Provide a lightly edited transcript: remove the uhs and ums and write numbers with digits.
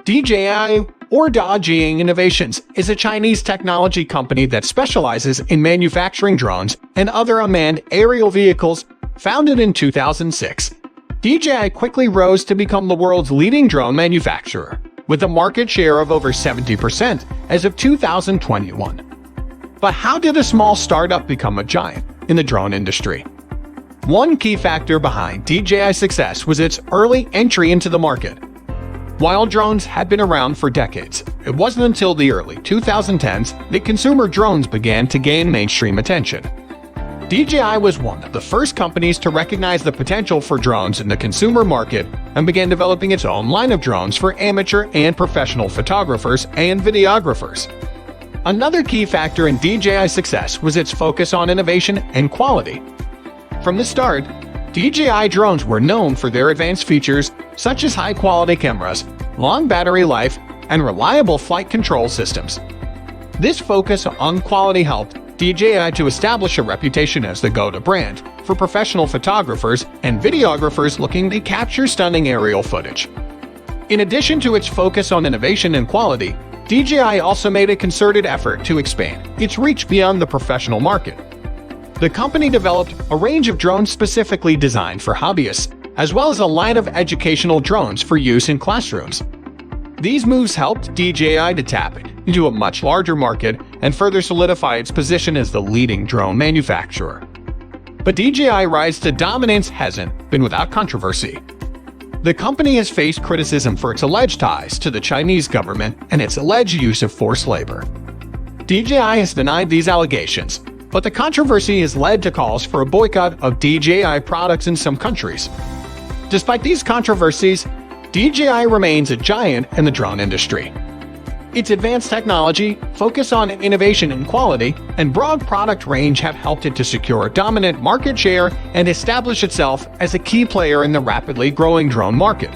DJI, or DJI Innovations, is a Chinese technology company that specializes in manufacturing drones and other unmanned aerial vehicles. Founded in 2006, DJI quickly rose to become the world's leading drone manufacturer, with a market share of over 70% as of 2021. But how did a small startup become a giant in the drone industry? One key factor behind DJI's success was its early entry into the market. While drones had been around for decades, it wasn't until the early 2010s that consumer drones began to gain mainstream attention. DJI was one of the first companies to recognize the potential for drones in the consumer market and began developing its own line of drones for amateur and professional photographers and videographers. Another key factor in DJI's success was its focus on innovation and quality. From the start, DJI drones were known for their advanced features such as high-quality cameras, long battery life, and reliable flight control systems. This focus on quality helped DJI to establish a reputation as the go-to brand for professional photographers and videographers looking to capture stunning aerial footage. In addition to its focus on innovation and quality, DJI also made a concerted effort to expand its reach beyond the professional market. The company developed a range of drones specifically designed for hobbyists, as well as a line of educational drones for use in classrooms. These moves helped DJI to tap into a much larger market and further solidify its position as the leading drone manufacturer. But DJI's rise to dominance hasn't been without controversy. The company has faced criticism for its alleged ties to the Chinese government and its alleged use of forced labor. DJI has denied these allegations, but the controversy has led to calls for a boycott of DJI products in some countries. Despite these controversies, DJI remains a giant in the drone industry. Its advanced technology, focus on innovation and quality, and broad product range have helped it to secure a dominant market share and establish itself as a key player in the rapidly growing drone market.